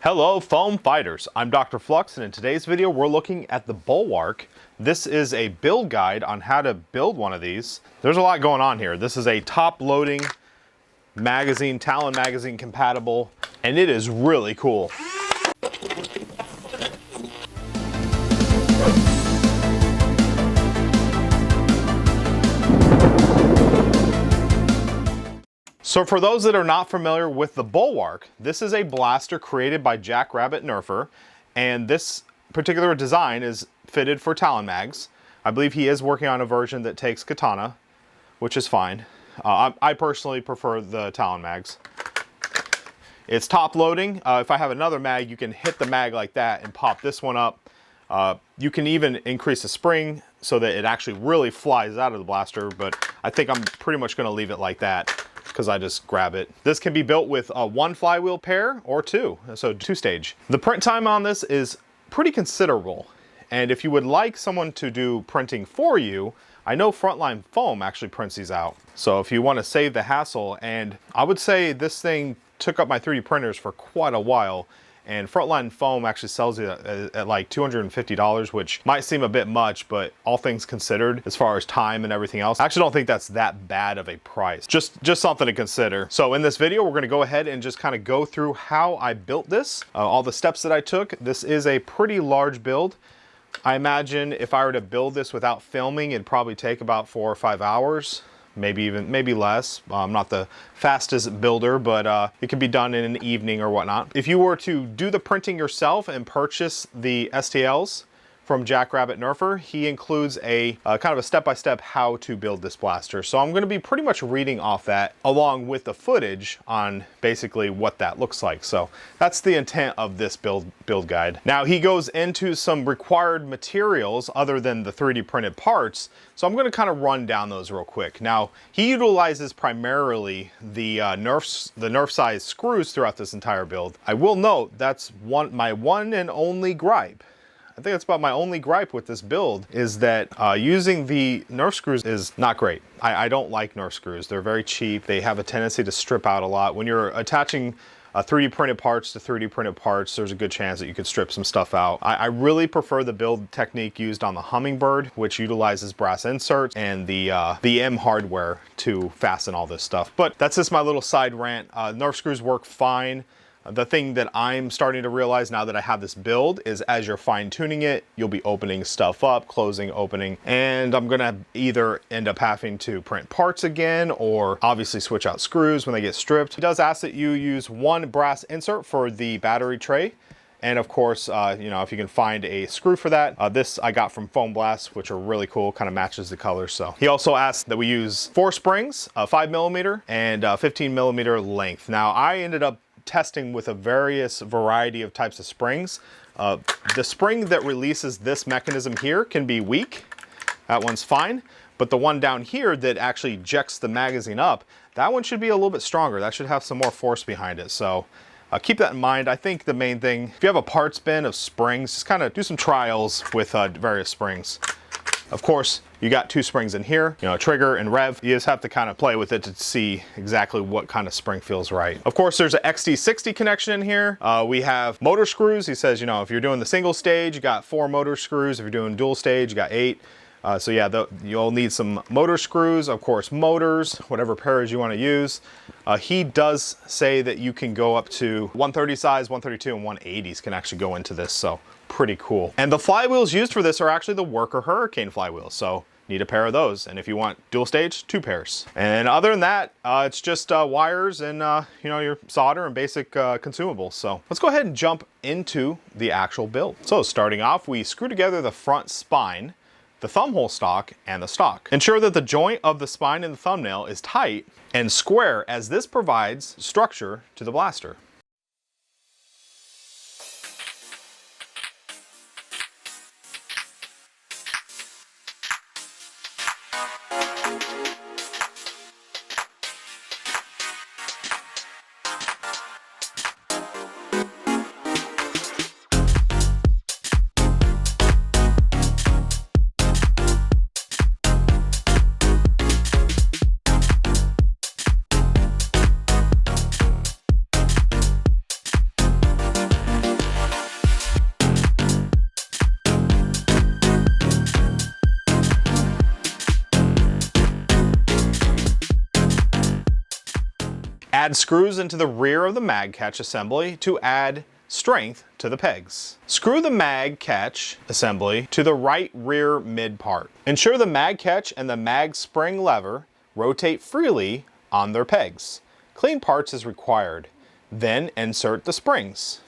Hello foam fighters, I'm DrFlux, and in today's video we're looking at the Bulwark. This is a build guide on how to build one of these. There's a lot going on here. This is a top loading magazine, Talon magazine compatible, and it is really cool. So for those that are not familiar with the Bulwark, this is a blaster created by JackRabbitNerfers, and this particular design is fitted for Talon mags. I believe he is working on a version that takes katana, which is fine. I personally prefer the Talon mags. It's top loading. If I have another mag, you can hit the mag like that and pop this one up. You can even increase the spring so that it actually really flies out of the blaster, but I think I'm pretty much going to leave it like that, because I just grab it. This can be built with one flywheel pair or two, so two-stage. The print time on this is pretty considerable, and if you would like someone to do printing for you, I know Frontline Foam actually prints these out. So if you want to save the hassle, and I would say this thing took up my 3D printers for quite a while, and Frontline Foam actually sells it at like $250, which might seem a bit much, but all things considered, as far as time and everything else, I actually don't think that's that bad of a price. Just something to consider. So in this video, we're gonna go ahead and just kind of go through how I built this, all the steps that I took. This is a pretty large build. I imagine if I were to build this without filming, it'd probably take about 4 or 5 hours. Maybe less. I'm not the fastest builder, but it can be done in an evening or whatnot. If you were to do the printing yourself and purchase the STLs from JackRabbitNerfers, he includes a kind of a step-by-step how to build this blaster. So I'm going to be pretty much reading off that along with the footage on basically what that looks like. So that's the intent of this build guide. Now he goes into some required materials other than the 3D printed parts. So I'm going to kind of run down those real quick. Now he utilizes primarily the Nerf size screws throughout this entire build. I will note that's my one and only gripe. I think that's about my only gripe with this build, is that using the Nerf screws is not great. I don't like Nerf screws. They're very cheap. They have a tendency to strip out a lot. When you're attaching 3D printed parts to 3D printed parts, there's a good chance that you could strip some stuff out. I really prefer the build technique used on the Hummingbird, which utilizes brass inserts and the M hardware to fasten all this stuff. But that's just my little side rant. Nerf screws work fine. The thing that I'm starting to realize now that I have this build is as you're fine tuning it, you'll be opening stuff up, closing, opening, and I'm gonna either end up having to print parts again or obviously switch out screws when they get stripped. He does ask that you use one brass insert for the battery tray. And of course, you know, if you can find a screw for that, this I got from Foam Blast, which are really cool, kind of matches the color. So he also asked that we use 4 springs, 5mm and 15mm length. Now I ended up testing with a variety of types of springs. The spring that releases this mechanism here can be weak. That one's fine. But the one down here that actually ejects the magazine up, that one should be a little bit stronger. That should have some more force behind it. So keep that in mind. I think the main thing, if you have a parts bin of springs, just kind of do some trials with various springs. Of course, you got 2 springs in here, you know, trigger and rev. You just have to kind of play with it to see exactly what kind of spring feels right. Of course, there's an XT60 connection in here. We have motor screws. He says, you know, if you're doing the single stage, you got 4 motor screws. If you're doing dual stage, you got 8. So yeah, you'll need some motor screws, of course, motors, whatever pairs you want to use. He does say that you can go up to 130 size, 132 and 180s can actually go into this, so pretty cool. And the flywheels used for this are actually the Worker Hurricane flywheels, so need a pair of those. And if you want dual stage, 2 pairs. And other than that, it's just wires and you know, your solder and basic consumables. So let's go ahead and jump into the actual build. So starting off, we screw together the front spine, the thumb hole stock, and the stock. Ensure that the joint of the spine and the thumbnail is tight and square, as this provides structure to the blaster. Add screws into the rear of the mag catch assembly to add strength to the pegs. Screw the mag catch assembly to the right rear mid part. Ensure the mag catch and the mag spring lever rotate freely on their pegs. Clean parts as required. Then insert the springs.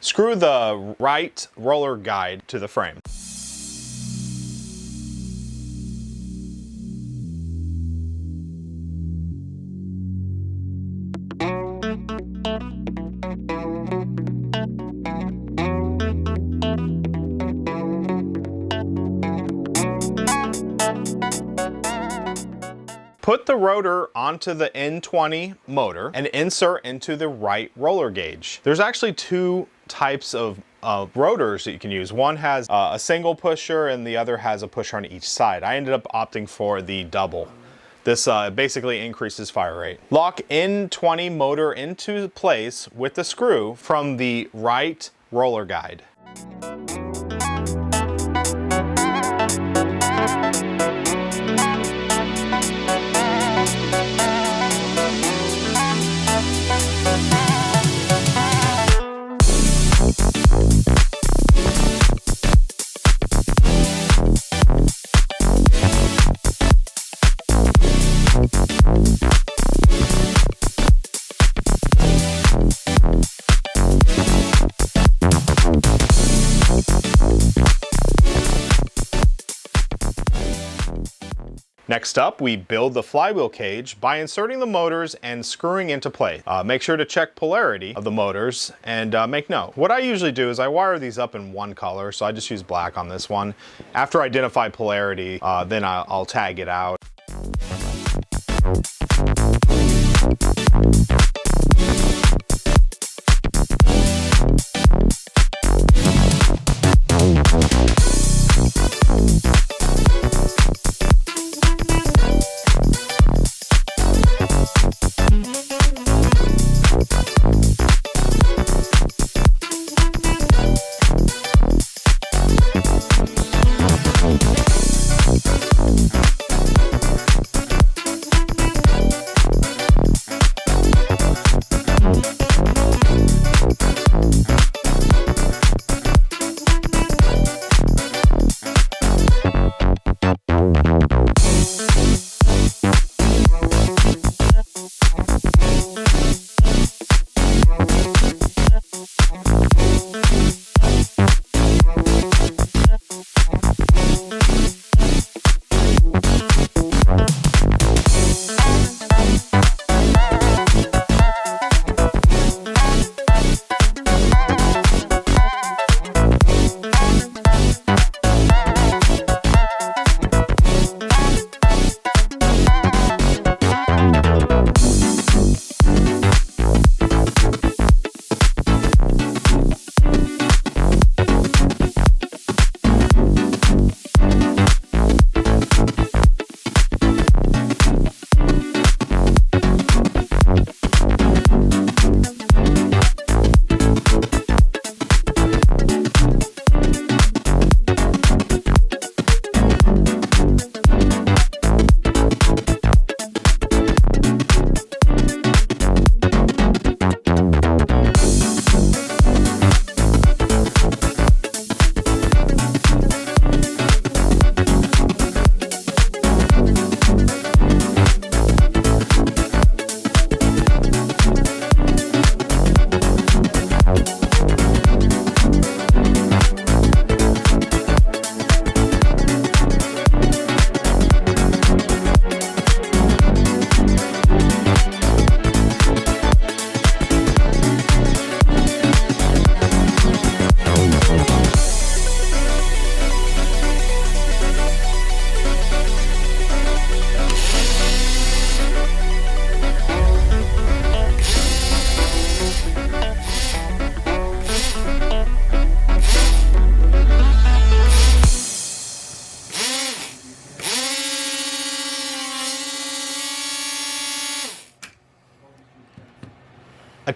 Screw the right roller guide to the frame. Put the rotor onto the N20 motor and insert into the right roller gauge. There's actually two types of rotors that you can use. One has a single pusher and the other has a pusher on each side. I ended up opting for the double. This basically increases fire rate. Lock N20 motor into place with the screw from the right roller guide. Next up, we build the flywheel cage by inserting the motors and screwing into place. Make sure to check polarity of the motors and make note. What I usually do is I wire these up in one color, so I just use black on this one. After I identify polarity, then I'll tag it out.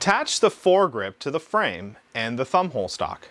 Attach the foregrip to the frame and the thumb hole stock.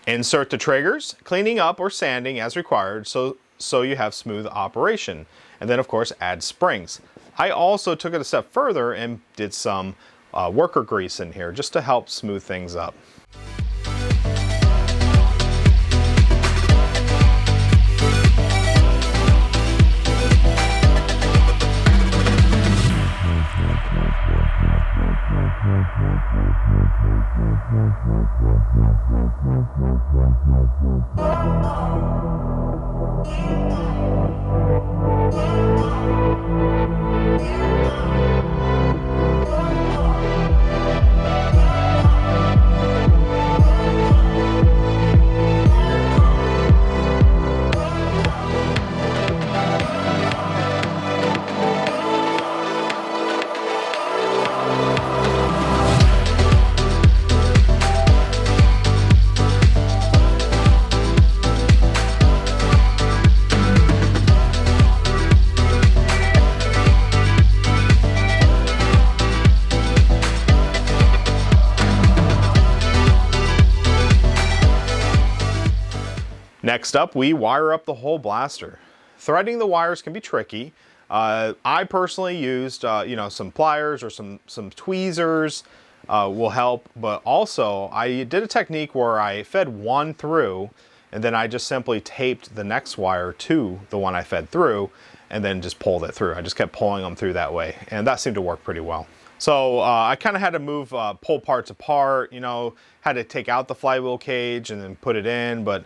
Insert the triggers, cleaning up or sanding as required so you have smooth operation. And then of course add springs. I also took it a step further and did some worker grease in here just to help smooth things up. Next up, we wire up the whole blaster. Threading the wires can be tricky. I personally used some pliers or some tweezers will help, but also I did a technique where I fed one through and then I just simply taped the next wire to the one I fed through and then just pulled it through. I just kept pulling them through that way, and that seemed to work pretty well. So I kind of had to move pull parts apart, had to take out the flywheel cage and then put it in, but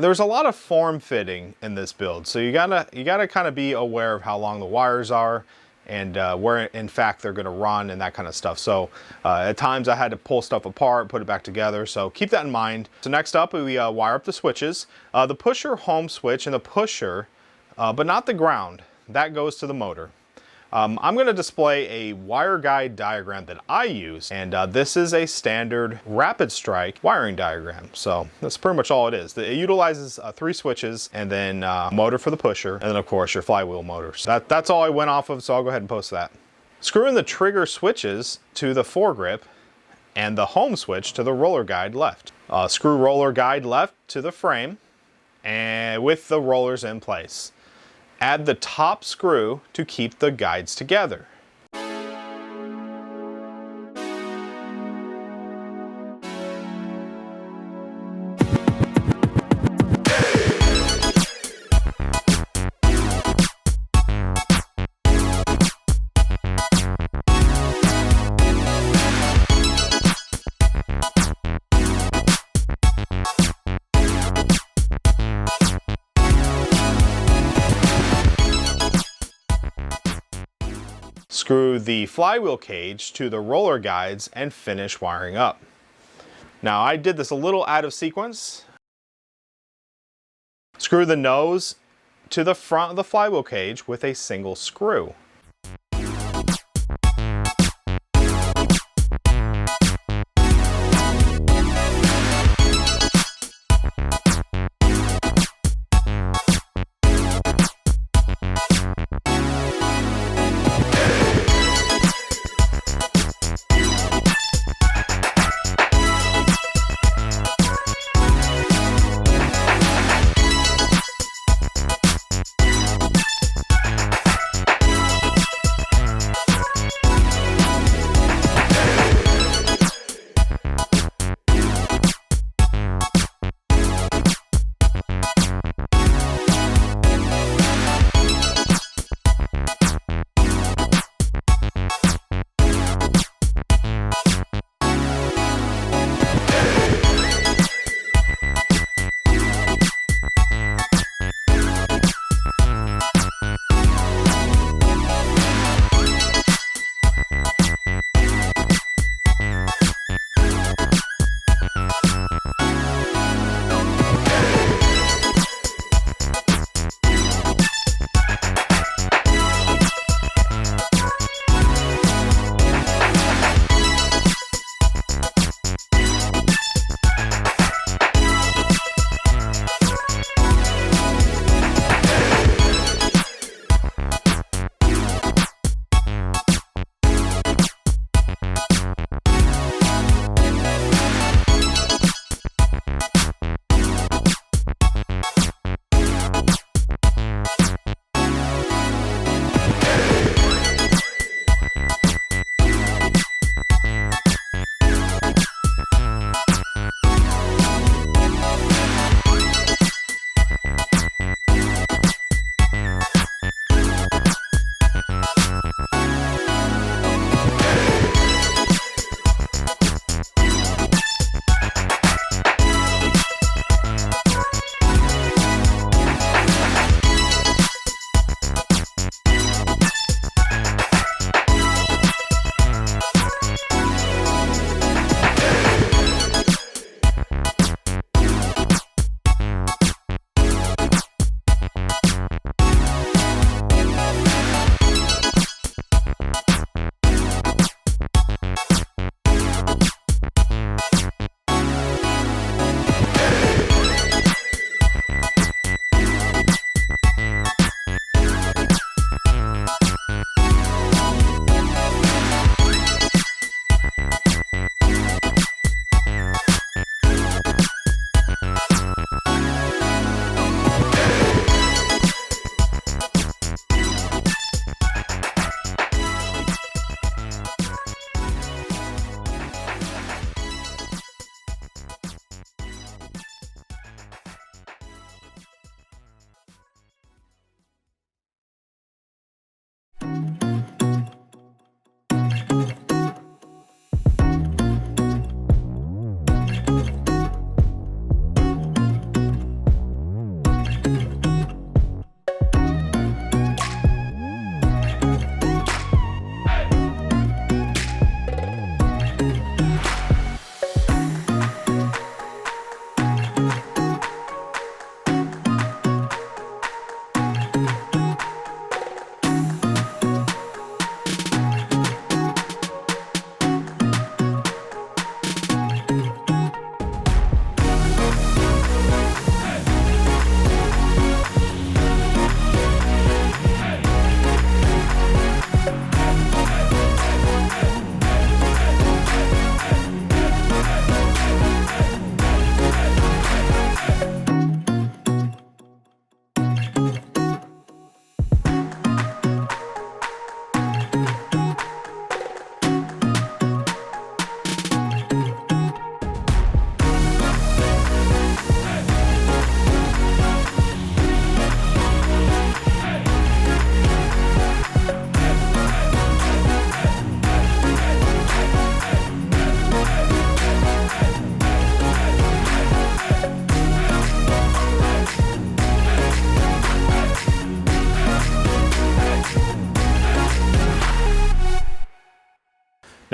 there's a lot of form fitting in this build, so you gotta kind of be aware of how long the wires are and where in fact they're gonna run and that kind of stuff. So at times I had to pull stuff apart, put it back together, so keep that in mind. So next up, we wire up the switches. The pusher home switch and the pusher, but not the ground. That goes to the motor. I'm going to display a wire guide diagram that I use, and this is a standard Rapidstrike wiring diagram. So that's pretty much all it is. It utilizes 3 switches and then motor for the pusher, and then of course your flywheel motor. So that's all I went off of, so I'll go ahead and post that. Screw in the trigger switches to the foregrip and the home switch to the roller guide left. Screw roller guide left to the frame and with the rollers in place. Add the top screw to keep the guides together. Screw the flywheel cage to the roller guides and finish wiring up. Now I did this a little out of sequence. Screw the nose to the front of the flywheel cage with a single screw.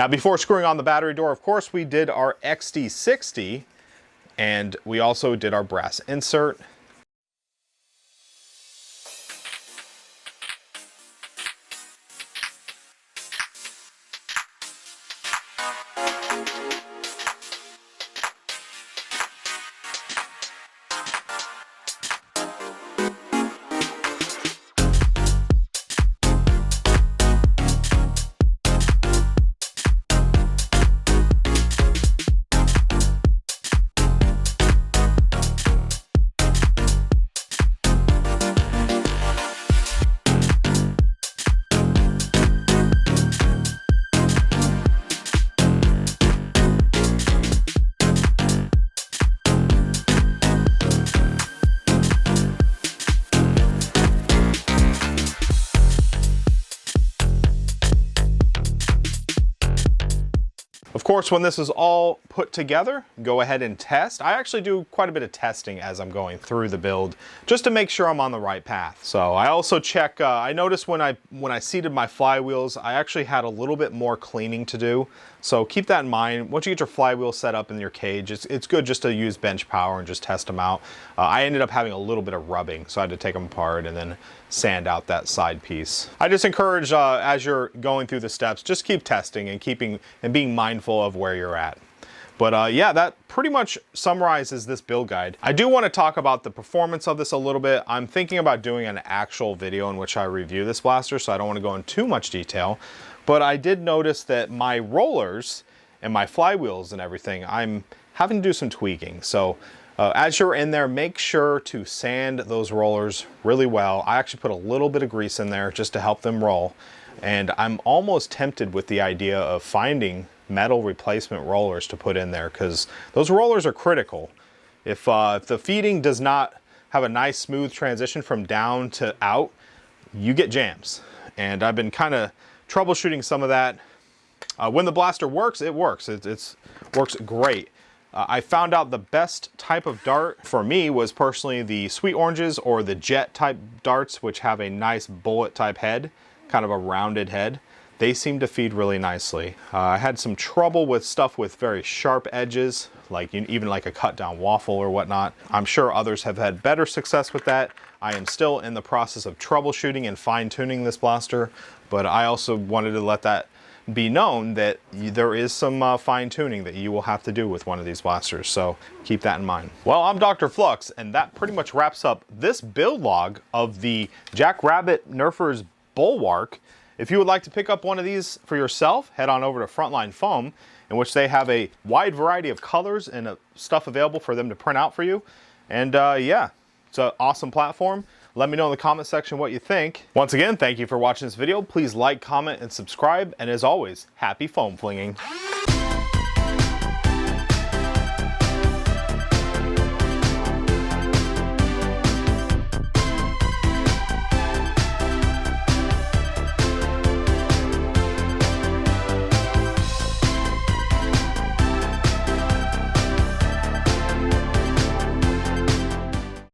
Now, before screwing on the battery door, of course, we did our XD60, and we also did our brass insert. Of course, when this is all put together, go ahead and test. I actually do quite a bit of testing as I'm going through the build, just to make sure I'm on the right path. So I also check, I noticed when I seated my flywheels, I actually had a little bit more cleaning to do. So keep that in mind. Once you get your flywheel set up in your cage, it's good just to use bench power and just test them out. I ended up having a little bit of rubbing, so I had to take them apart and then sand out that side piece. I just encourage, as you're going through the steps, just keep testing and being mindful of where you're at. But yeah, that pretty much summarizes this build guide. I do want to talk about the performance of this a little bit. I'm thinking about doing an actual video in which I review this blaster, so I don't want to go in too much detail. But I did notice that my rollers and my flywheels and everything, I'm having to do some tweaking. So as you're in there, make sure to sand those rollers really well. I actually put a little bit of grease in there just to help them roll. And I'm almost tempted with the idea of finding metal replacement rollers to put in there, because those rollers are critical. If the feeding does not have a nice smooth transition from down to out, you get jams. And I've been kind of troubleshooting some of that. When the blaster works, it works. It works great. I found out the best type of dart for me was personally the sweet oranges or the jet type darts, which have a nice bullet type head, kind of a rounded head. They seem to feed really nicely. I had some trouble with stuff with very sharp edges, like even like a cut down waffle or whatnot. I'm sure others have had better success with that. I am still in the process of troubleshooting and fine tuning this blaster, but I also wanted to let that be known that there is some fine tuning that you will have to do with one of these blasters, so keep that in mind. Well, I'm DrFlux, and that pretty much wraps up this build log of the JackRabbitNerfers Bulwark. If you would like to pick up one of these for yourself, head on over to Frontline Foam, in which they have a wide variety of colors and stuff available for them to print out for you. And yeah, it's an awesome platform. Let me know in the comment section what you think. Once again, thank you for watching this video. Please like, comment, and subscribe. And as always, happy foam flinging.